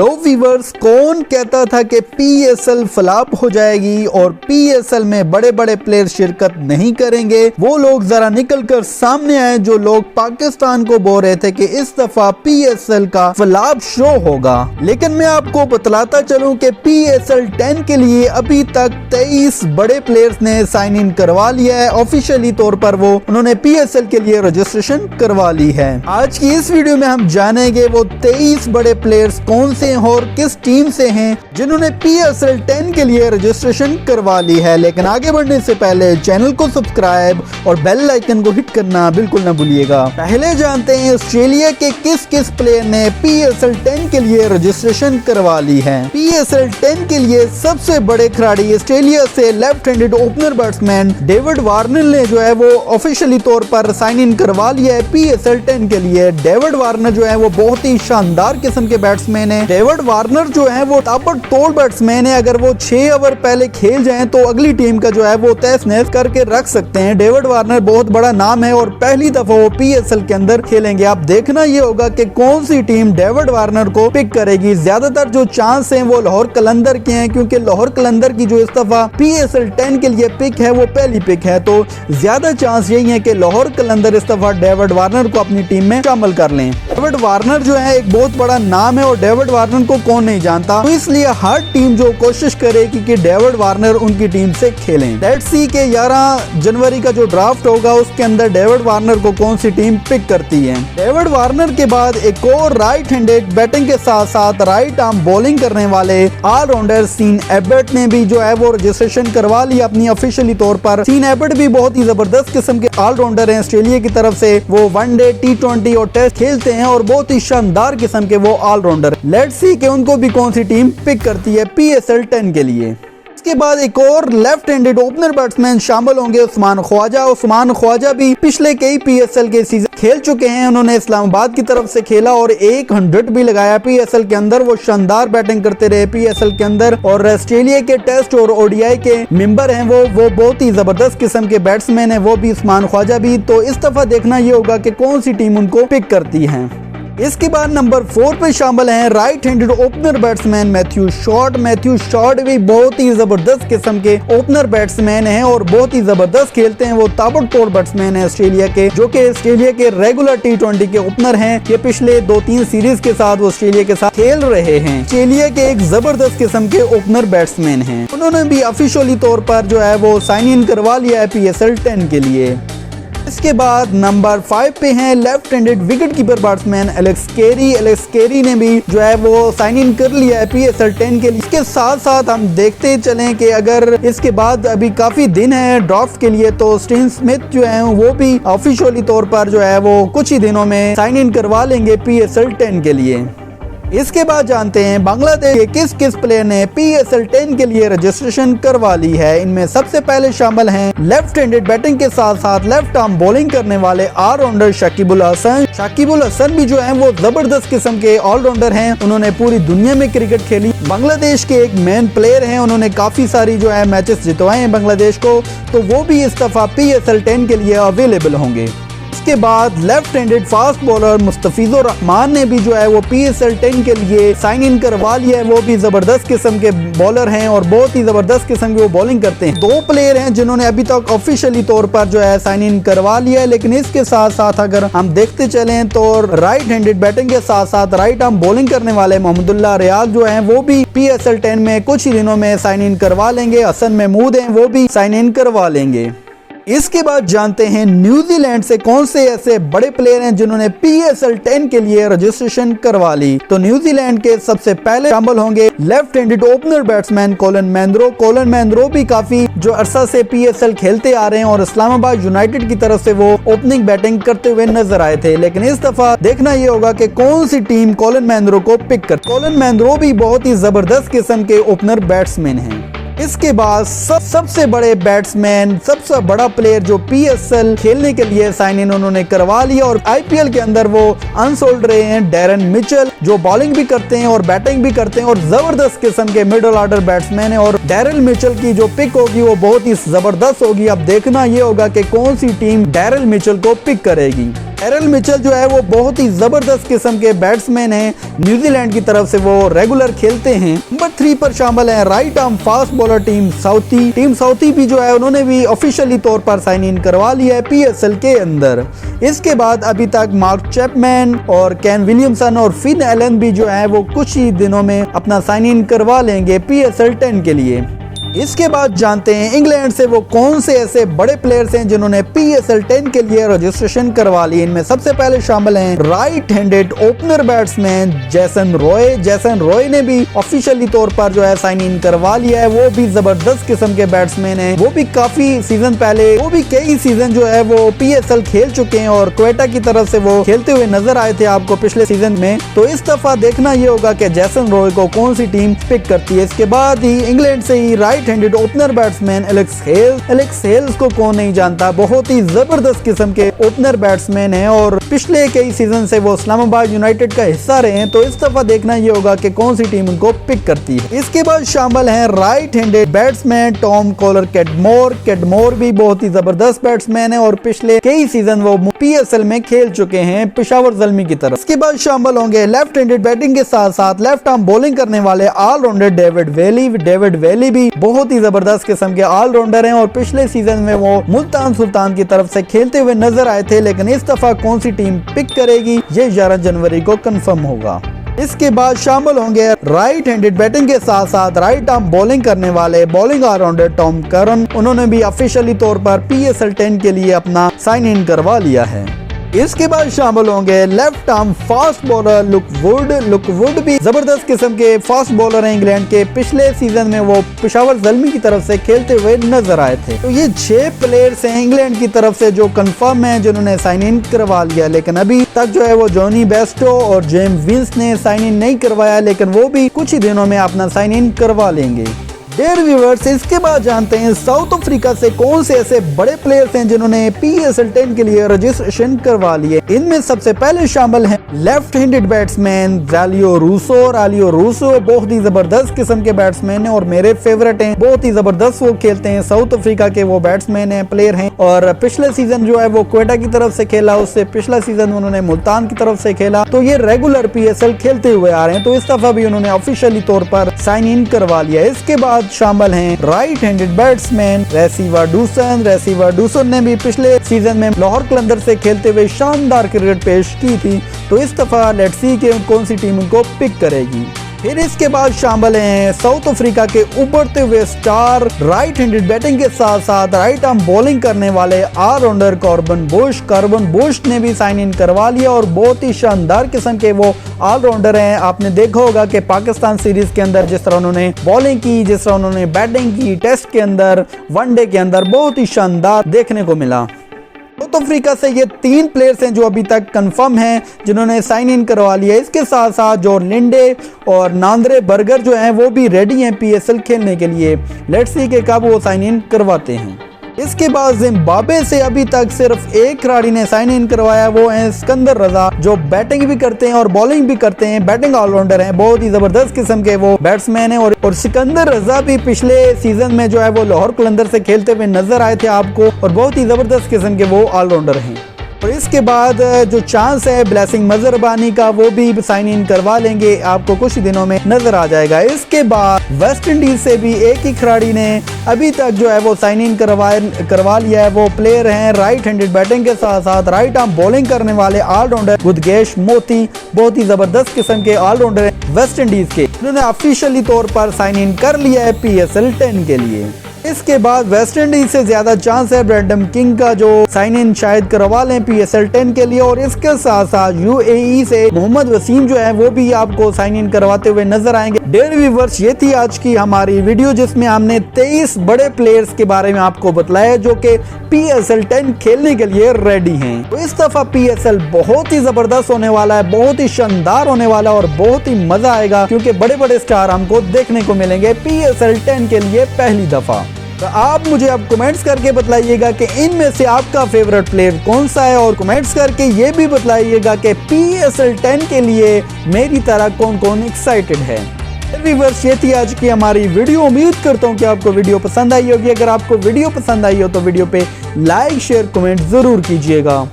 Hello viewers, कौन कहता था कि पीएसएल फ्लॉप हो जाएगी और पीएसएल में बड़े बड़े प्लेयर शिरकत नहीं करेंगे। वो लोग जरा निकल कर सामने आए जो लोग पाकिस्तान को बोल रहे थे कि इस दफा पीएसएल का फ्लॉप शो होगा। लेकिन मैं आपको बतलाता चलूं कि पीएसएल 10 के लिए अभी तक 23 बड़े प्लेयर्स ने साइन इन करवा लिया है। ऑफिशियली तौर पर वो उन्होंने पीएसएल के लिए रजिस्ट्रेशन करवा ली है। आज की इस वीडियो में हम जानेंगे वो 23 बड़े प्लेयर्स कौन से हैं और किस टीम से हैं जिन्होंने पीएसएल 10 के लिए रजिस्ट्रेशन करवा ली है। लेकिन आगे बढ़ने से पहले चैनल को सब्सक्राइब और बेल आइकन को हिट करना बिल्कुल न भूलिएगा। पहले जानते हैं ऑस्ट्रेलिया के किस किस प्लेयर ने पीएसएल 10 के लिए रजिस्ट्रेशन करवा ली है। पीएसएल 10 के लिए सबसे बड़े खिलाड़ी ऑस्ट्रेलिया से left handed opener batsman David Warner ने जो है वो ऑफिशियली तौर पर साइन इन करवा लिया है पीएसएल 10 के लिए। डेविड वार्नर जो है वो बहुत ही शानदार किस्म के बैट्समैन है। डेविड वार्नर जो है वो ताबड़तोड़ बैट्समैन है। अगर वो 6 ओवर पहले खेल जाएं तो अगली टीम का जो है वो तहस नहस करके रख सकते हैं। डेविड वार्नर बहुत बड़ा नाम है और पहली दफा वो पीएसएल के अंदर खेलेंगे। अब देखना ये होगा कि कौन सी टीम डेविड वार्नर को पिक करेगी। ज्यादातर जो चांस हैं वो लाहौर कलंदर के हैं, क्योंकि लाहौर कलंदर की जो इस दफा पीएसएल 10 के लिए पिक है वो पहली पिक है, तो ज्यादा चांस यही है कि लाहौर कलंदर इस दफा डेविड वार्नर को अपनी टीम में शामिल कर लें। डेविड वार्नर जो है एक बहुत बड़ा नाम है और डेविड वार्नर को कौन नहीं जानता, तो इसलिए हर टीम जो कोशिश करेगी कि डेविड वार्नर उनकी टीम से खेलें। लेट्स सी के 11 जनवरी का जो ड्राफ्ट होगा उसके अंदर डेविड वार्नर को कौन सी टीम पिक करती है। डेविड वार्नर के बाद एक और राइट हैंडेड बैटिंग के साथ साथ राइट आर्म बॉलिंग करने वाले ऑलराउंडर सीन एबर्ट ने भी जो है वो रजिस्ट्रेशन करवा लिया अपनी ऑफिशियली तौर पर। सीन एबर्ट भी बहुत ही जबरदस्त किस्म के ऑलराउंडर हैं। ऑस्ट्रेलिया की तरफ से वो वनडे, टी20 और टेस्ट खेलते हैं और बहुत ही शानदार किस्म के वो ऑलराउंडर। लेट्स सी कि उनको भी कौन सी टीम पिक करती है पीएसएल 10 के लिए। इसके बाद एक और लेफ्ट हैंडेड ओपनर बैट्समैन शामिल होंगे, उस्मान ख्वाजा। उस्मान ख्वाजा भी पिछले कई पीएसएल के सीजन खेल चुके हैं। उन्होंने इस्लामाबाद की तरफ से खेला और 100 भी लगाया पीएसएल के अंदर। वो शानदार बैटिंग करते रहे पीएसएल के अंदर और ऑस्ट्रेलिया के टेस्ट और ओडीआई के मेंबर हैं वो बहुत ही जबरदस्त किस्म के बैट्समैन है वो भी, उस्मान ख्वाजा भी। तो इस दफा देखना ये होगा कि कौन सी टीम उनको पिक करती है। इसके बाद नंबर 4 पे शामिल हैं right handed opener batsman Matthew short. Matthew short भी बहुत ही जबरदस्त किस्म के ओपनर बैट्समैन हैं और बहुत ही जबरदस्त खेलते हैं। वो ताबड़तोड़ बैट्समैन है ऑस्ट्रेलिया के, जो कि ऑस्ट्रेलिया के रेगुलर टी20 के ओपनर हैं। ये पिछले 2-3 सीरीज के साथ वो ऑस्ट्रेलिया के साथ खेल रहे हैं। ऑस्ट्रेलिया के एक जबरदस्त किस्म के ओपनर बैट्समैन हैं। उन्होंने भी ऑफिशियली तौर पर जो है वो साइन इन करवा लिया है पीएसएल 10 के लिए। इसके बाद नंबर 5 पे हैं left handed wicket keeper batsman Alex Carey. Alex Carey ने भी जो है वो साइन इन कर लिया है पीएसएल 10 के लिए। इसके साथ साथ हम देखते चलें कि अगर इसके बाद अभी काफी दिन है ड्राफ्ट के लिए, तो स्टीव स्मिथ जो है वो भी ऑफिशियली तौर पर जो है वो कुछ ही दिनों में साइन इन करवा लेंगे पीएसएल 10 के लिए। इसके बाद जानते हैं बांग्लादेश के किस किस प्लेयर ने पीएसएल 10 के लिए रजिस्ट्रेशन करवा ली है। इनमें सबसे पहले शामिल हैं लेफ्ट हैंडेड बैटिंग के साथ साथ लेफ्ट आर्म बॉलिंग करने वाले ऑलराउंडर शकीबुल हसन। शकीबुल हसन भी जो है वो जबरदस्त किस्म के ऑलराउंडर हैं। उन्होंने पूरी दुनिया में क्रिकेट खेली, बांग्लादेश के एक मेन प्लेयर हैं। उन्होंने काफी सारी जो है मैचेस जितवाए हैं बांग्लादेश को, तो वो भी इस दफा पीएसएल 10 के लिए अवेलेबल होंगे। इसके बाद left handed fast bowler Mustafizur Rahman ने भी जो है वो पीएसएल 10 के लिए साइन इन करवा लिया है। वो भी जबरदस्त किस्म के बॉलर हैं और बहुत ही जबरदस्त किस्म के वो बॉलिंग करते हैं। 2 प्लेयर हैं जिन्होंने अभी तक ऑफिशियली तौर पर जो है साइन इन करवा लिया है। लेकिन इसके साथ साथ अगर हम देखते चलें तो राइट हैंडेड बैटिंग के साथ साथ राइट आर्म बॉलिंग करने वाले मोहम्मदुल्लाह रियाज जो है वो भी पीएसएल 10 में कुछ ही दिनों में साइन इन करवा लेंगे। हसन महमूद हैं वो भी साइन इन करवा लेंगे। इसके बाद जानते हैं न्यूजीलैंड से कौन से ऐसे बड़े प्लेयर हैं जिन्होंने पीएसएल 10 के लिए रजिस्ट्रेशन करवा ली। तो न्यूजीलैंड के सबसे पहले शामिल होंगे left handed opener batsman Colin Munro. Colin Munro भी काफी जो अरसा से पीएसएल खेलते आ रहे हैं और इस्लामाबाद यूनाइटेड की तरफ से वो ओपनिंग बैटिंग करते हुए नजर आए थे। लेकिन इस दफा देखना ये होगा कि कौन सी टीम कोलन मैंद्रो को पिक कर। कोलन मैंद्रो भी बहुत ही जबरदस्त किस्म के ओपनर बैट्समैन हैं। इसके बाद सबसे बड़े बैट्समैन, सबसे बड़ा प्लेयर जो पीएसएल खेलने के लिए साइन इन उन्होंने करवा लिया और आईपीएल के अंदर वो अनसोल्ड रहे हैं, डैरन मिचेल, जो बॉलिंग भी करते हैं और बैटिंग भी करते हैं और जबरदस्त किस्म के मिडिल ऑर्डर बैट्समैन है। और डैरल मिचेल की जो पिक होगी वो बहुत ही जबरदस्त होगी। अब देखना ये होगा कि कौन सी टीम डैरल मिचेल को पिक करेगी। एरल मिचेल जो है वो बहुत ही जबरदस्त किस्म के बैट्समैन हैं, न्यूजीलैंड की तरफ से वो रेगुलर खेलते हैं। नंबर 3 पर शामिल है right arm fast bowler team Southee भी जो है उन्होंने भी ऑफिशियली तौर पर साइन इन करवा लिया है PSL के अंदर। इसके बाद अभी तक मार्क चैपमैन और केन विलियमसन और फिन एलन भी जो है वो कुछ ही दिनों में अपना साइन इन करवा लेंगे PSL 10 के लिए। इसके बाद जानते हैं इंग्लैंड से वो कौन से ऐसे बड़े प्लेयर्स हैं जिन्होंने PSL 10 के लिए रजिस्ट्रेशन करवा ली। इनमें सबसे पहले शामिल हैं राइट हैंडेड ओपनर बैट्समैन जैसन रॉय ने भी ऑफिशियली तौर पर जो है साइन इन करवा लिया है। वो भी जबरदस्त किस्म के बैट्समैन हैं, वो भी काफी सीजन पहले, वो भी कई सीजन जो है वो PSL खेल चुके हैं और क्वेटा की तरफ से वो खेलते हुए नजर आए थे आपको पिछले सीजन में। तो इस दफा देखना ये होगा कि जैसन रॉय को कौन सी टीम पिक करती है। इसके बाद ही इंग्लैंड से ही right handed opener batsman Alex Hales को कौन नहीं जानता, बहुत ही जबरदस्त किस्म के ओपनर बैट्समैन हैं और पिछले कई सीजन से वो इस्लामाबाद यूनाइटेड का हिस्सा रहे हैं। तो इस दफा देखना ये होगा कि कौन सी टीम उनको पिक करती है। इसके बाद शामिल हैं right handed batsman Tom Kohler Cadmore भी बहुत ही जबरदस्त बैट्समैन है और पिछले कई सीजन वो PSL में खेल चुके हैं पेशावर ज़ल्मी की तरफ। इसके बाद शामिल होंगे लेफ्ट हैंडेड बैटिंग के साथ साथ लेफ्ट आर्म बॉलिंग करने वाले ऑलराउंडर डेविड वेली भी बहुत ही जबरदस्त किस्म के ऑलराउंडर हैं और पिछले सीजन में वो मुल्तान सुल्तान की तरफ से खेलते हुए नजर आए थे। लेकिन इस दफा कौन सी टीम पिक करेगी ये 11 जनवरी को कंफर्म होगा। इसके बाद शामिल होंगे राइट हैंडेड बैटिंग के साथ साथ राइट आर्म बॉलिंग करने वाले बॉलिंग ऑलराउंडर टॉम करन। उन्होंने भी ऑफिशियली तौर पर PSL 10 के लिए अपना साइन इन करवा लिया है। इसके बाद शामिल होंगे left arm fast bowler look would भी जबरदस्त किस्म के फास्ट बॉलर हैं इंग्लैंड के। पिछले सीजन में वो पेशावर ज़ल्मी की तरफ से खेलते हुए नजर आए थे। तो ये 6 प्लेयर्स हैं इंग्लैंड की तरफ से जो कंफर्म हैं जिन्होंने साइन इन करवा लिया। लेकिन अभी तक जो है वो जॉनी बेस्टो और जेम्स विंस ने साइन इन नहीं करवाया, लेकिन वो भी कुछ ही दिनों में अपना साइन इन करवा लेंगे। डियर व्यूअर्स, इसके बाद जानते हैं साउथ अफ्रीका से कौन से ऐसे बड़े प्लेयर्स हैं जिन्होंने PSL 10 के लिए रजिस्ट्रेशन करवा लिए। इनमें सबसे पहले शामिल हैं लेफ्ट हैंडेड बैट्समैन रालियो रूसो बहुत ही जबरदस्त किस्म के बैट्समैन हैं और मेरे फेवरेट हैं। बहुत ही जबरदस्त वो खेलते हैं, साउथ अफ्रीका के वो बैट्समैन हैं, प्लेयर हैं और पिछले सीजन जो है वो क्वेटा की तरफ से खेला, उससे पिछला सीजन उन्होंने मुल्तान की तरफ से खेला। तो ये रेगुलर PSL खेलते हुए आ रहे हैं। तो इस दफा भी उन्होंने ऑफिशियली तौर पर साइन इन करवा लिया। इसके बाद शामिल हैं राइट हैंडेड बैट्समैन रेसिवा डूसन ने भी पिछले सीजन में लाहौर कलंदर से खेलते हुए शानदार क्रिकेट पेश की थी। तो इस दफा लेट्स सी कि कौन सी टीम उनको पिक करेगी। फिर इसके बाद शामिल हैं साउथ अफ्रीका के उभरते हुए स्टार राइट हैंडेड बैटिंग के साथ साथ राइट आर्म बॉलिंग करने वाले ऑलराउंडर कार्बन बुश ने भी साइन इन करवा लिया और बहुत ही शानदार किस्म के वो ऑलराउंडर हैं। आपने देखा होगा कि पाकिस्तान सीरीज के अंदर जिस तरह उन्होंने बॉलिंग की, जिस तरह उन्होंने बैटिंग की, टेस्ट के अंदर, वनडे के अंदर बहुत ही शानदार देखने को मिला। साउथ अफ्रीका से ये 3 प्लेयर्स हैं जो अभी तक कंफर्म हैं जिन्होंने साइन इन करवा लिया। इसके साथ साथ जो लिंडे और नांद्रे बर्गर जो हैं वो भी रेडी हैं PSL खेलने के लिए। लेट्स सी कि कब वो साइन इन करवाते हैं। इसके बाद जिम्बाब्वे से अभी तक सिर्फ एक खिलाड़ी ने साइन इन करवाया, वो है सिकंदर रजा जो बैटिंग भी करते हैं और बॉलिंग भी करते हैं, बैटिंग ऑलराउंडर हैं, बहुत ही जबरदस्त किस्म के वो बैट्समैन हैं। और सिकंदर रजा भी पिछले सीजन में जो है वो लाहौर कलंदर से खेलते हुए नजर आए थे आपको और बहुत ही जबरदस्त किस्म के वो ऑलराउंडर हैं। और इसके बाद जो चांस है ब्लेसिंग मजरबानी का वो भी साइन इन करवा लेंगे, आपको कुछ दिनों में नजर आ जाएगा। इसके बाद वेस्ट इंडीज से भी एक ही खिलाड़ी ने अभी तक जो है वो साइन इन करवा लिया है। वो प्लेयर हैं राइट हैंडेड बैटिंग के साथ साथ राइट आर्म बॉलिंग करने वाले ऑलराउंडर गुदगेश मोती, बहुत ही जबरदस्त किस्म के ऑलराउंडर हैं वेस्ट इंडीज के। उन्होंने ऑफिशियली तौर पर साइन इन कर लिया है PSL 10 के लिए। इसके बाद वेस्ट इंडीज से ज्यादा चांस है ब्रैंडम किंग का जो साइन इन शायद करवा लें PSL 10 के लिए। और इसके साथ साथ UAE से मोहम्मद वसीम जो है वो भी आपको साइन इन करवाते हुए नजर आएंगे। डियर व्यूअर्स, ये थी आज की हमारी वीडियो जिसमें हमने 23 बड़े प्लेयर्स के बारे में आपको बताया जो कि PSL 10 खेलने के लिए रेडी हैं। तो इस दफा PSL बहुत ही जबरदस्त होने वाला है, बहुत ही शानदार होने वाला है और बहुत ही मजा आएगा क्योंकि बड़े बड़े स्टार हमको देखने को मिलेंगे PSL 10 के लिए पहली दफा। तो आप मुझे अब कमेंट्स करके बताइएगा कि इनमें से आपका फेवरेट प्लेयर कौन सा है और कमेंट्स करके ये भी बताइएगा कि PSL 10 के लिए मेरी तरह कौन कौन एक्साइटेड है। व्यूअर्स, ये थी आज की हमारी वीडियो। उम्मीद करता हूँ कि आपको वीडियो पसंद आई होगी। अगर आपको वीडियो पसंद आई हो तो वीडियो पे लाइक शेयर कमेंट जरूर कीजिएगा।